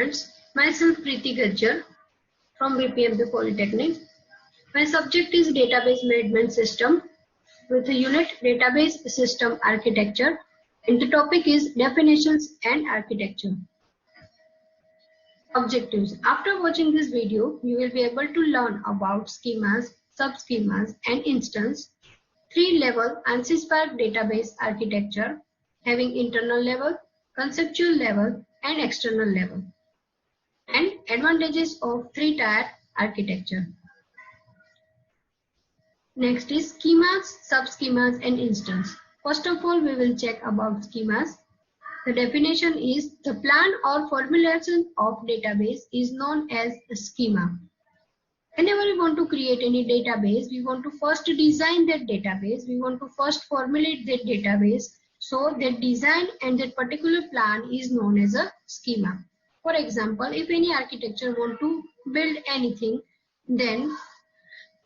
Myself Preeti Gajjar from BPMP Polytechnic. My subject is Database Management System with a unit Database System Architecture, and the topic is Definitions and Architecture. Objectives. After watching this video, you will be able to learn about schemas, sub-schemas and instance, 3-level ANSI Spark database architecture having internal level, conceptual level and external level, and advantages of 3-tier architecture. Next is schemas, sub-schemas and instance. First of all, we will check about schemas. The definition is the plan or formulation of database is known as a schema. Whenever we want to create any database, we want to first design that database. We want to first formulate that database. So that design and that particular plan is known as a schema. For example, if any architecture want to build anything, then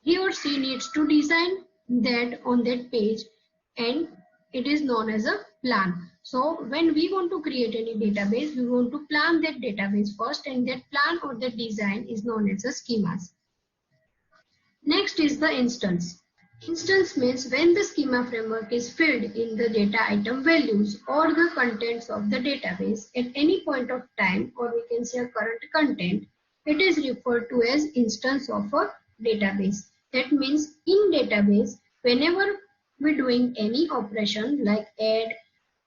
he or she needs to design that on that page, and it is known as a plan. So when we want to create any database, we want to plan that database first, and that plan or that design is known as a schemas. Next is the instance. Instance means when the schema framework is filled in the data item values or the contents of the database at any point of time, or we can say a current content, it is referred to as instance of a database. That means in database, whenever we're doing any operation like add,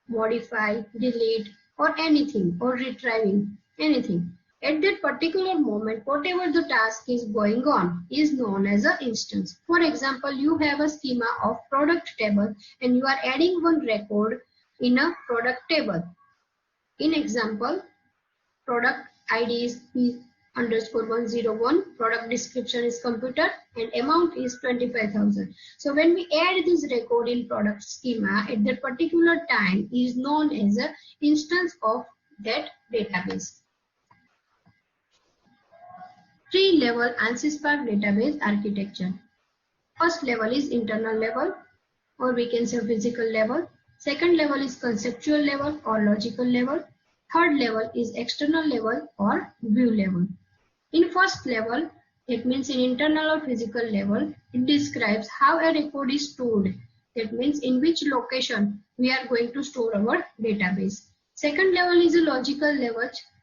modify, delete or anything, or retrieving anything, at that particular moment, whatever the task is going on is known as an instance. For example, you have a schema of product table and you are adding one record in a product table. In example, product ID is P_101, product description is computer and amount is 25,000. So when we add this record in product schema at that particular time is known as an instance of that database. 3-level ANSI Spark database architecture. First level is internal level, or we can say physical level. Second level is conceptual level or logical level. Third level is external level or view level. In first level, it means in internal or physical level, it describes how a record is stored. That means in which location we are going to store our database. Second level is a logical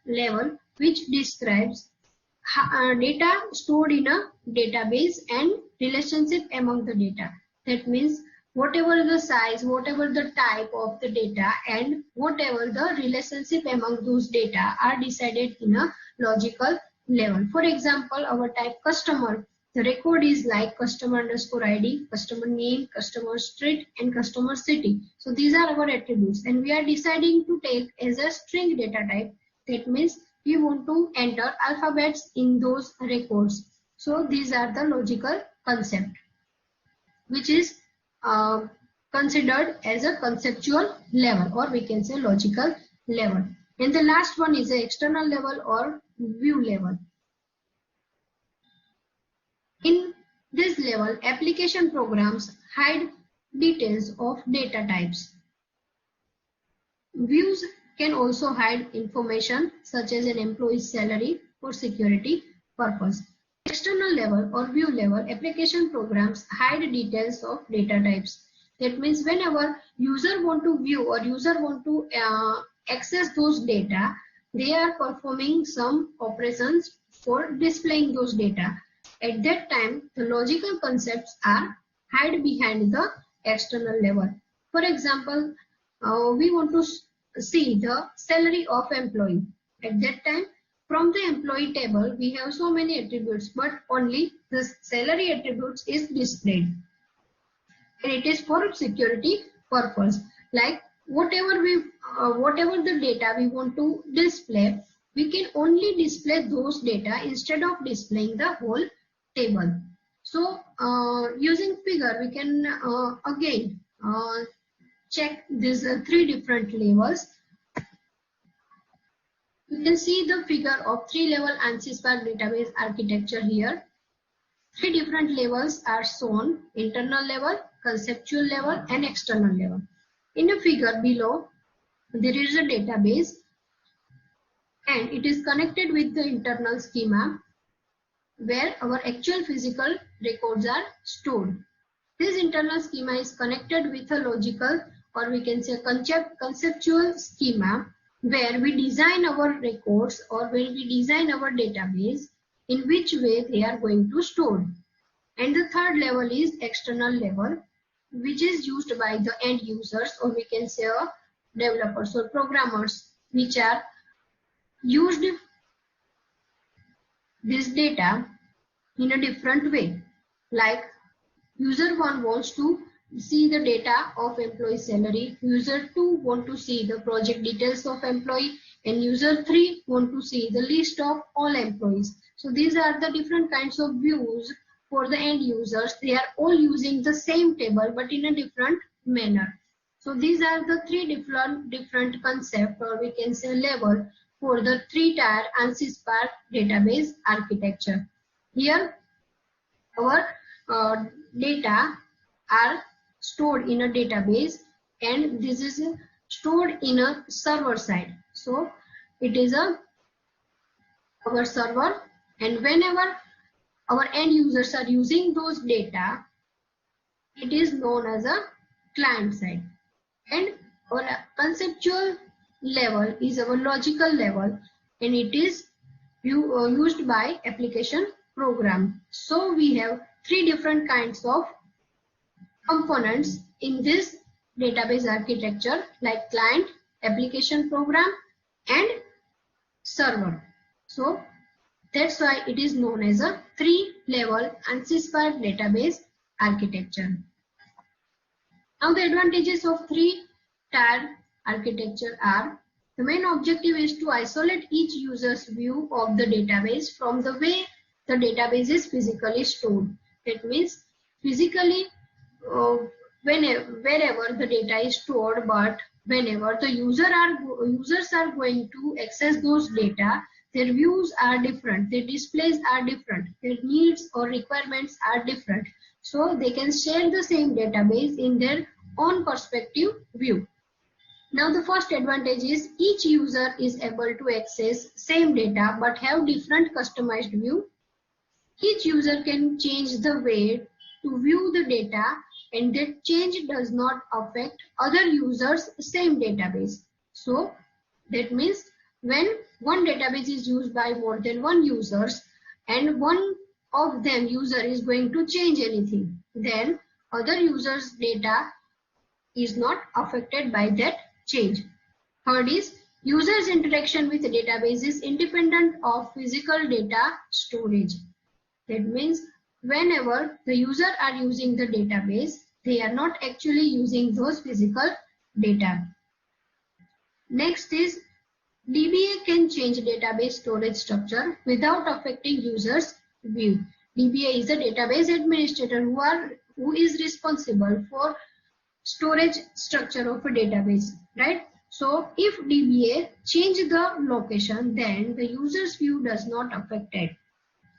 level which describes data stored in a database and relationship among the data. That means whatever the size, whatever the type of the data and whatever the relationship among those data are decided in a logical level. For example, our type customer, the record is like customer underscore ID, customer name, customer street and customer city. So these are our attributes and we are deciding to take as a string data type. That means we want to enter alphabets in those records. So these are the logical concept, which is considered as a conceptual level, or we can say logical level. And the last one is the external level or view level. In this level, application programs hide details of data types. Views can also hide information such as an employee's salary for security purpose. External level or view level, application programs hide details of data types. That means whenever user want to view or user want to access those data, they are performing some operations for displaying those data. At that time, the logical concepts are hide behind the external level. For example, we want to see the salary of employee. At that time, from the employee table, we have so many attributes, but only the salary attributes is displayed. And it is for security purpose. Like whatever the data we want to display, we can only display those data instead of displaying the whole table. So using figure, we can again check these 3 different levels. You can see the figure of 3-level ANSI Spark database architecture here. 3 different levels are shown: internal level, conceptual level and external level. In the figure below, there is a database and it is connected with the internal schema where our actual physical records are stored. This internal schema is connected with a logical, or we can say conceptual schema, where we design our records or where we design our database in which way they are going to store. And the third level is external level, which is used by the end users, or we can say developers or programmers, which are used this data in a different way. Like user 1 wants to see the data of employee salary, user 2 want to see the project details of employee, and user 3 want to see the list of all employees. So these are the different kinds of views for the end users. They are all using the same table but in a different manner. So these are the three different concepts, or we can say level, for the three-tier ANSYS Spark database architecture. Here our data are stored in a database, and this is stored in a server side. So it is our server, and whenever our end users are using those data, it is known as a client side. And our conceptual level is our logical level, and it is used by application program. So we have three different kinds of components in this database architecture, like client, application program, and server. So that's why it is known as a three-level ANSYS Spark database architecture. Now the advantages of three-tier architecture are: the main objective is to isolate each user's view of the database from the way the database is physically stored. That means physically wherever the data is stored, but whenever the users are going to access those data, their views are different, their displays are different, their needs or requirements are different. So they can share the same database in their own perspective view. Now the first advantage is each user is able to access same data but have different customized view. Each user can change the way to view the data, and that change does not affect other users' same database. So that means when one database is used by more than one users, and one of them user is going to change anything, then other users' data is not affected by that change. Third is users' interaction with the database is independent of physical data storage. That means whenever the user are using the database, they are not actually using those physical data. Next is DBA can change database storage structure without affecting users' view. DBA is a database administrator who is responsible for storage structure of a database, right? So if DBA change the location, then the user's view does not affect it.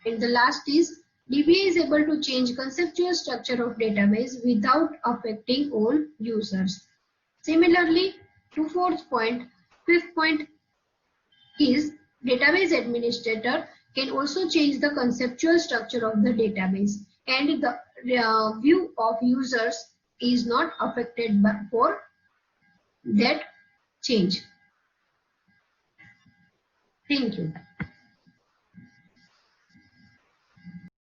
And the last is DBA is able to change conceptual structure of database without affecting all users. Similarly, to fifth point is database administrator can also change the conceptual structure of the database, and the view of users is not affected for that change. Thank you.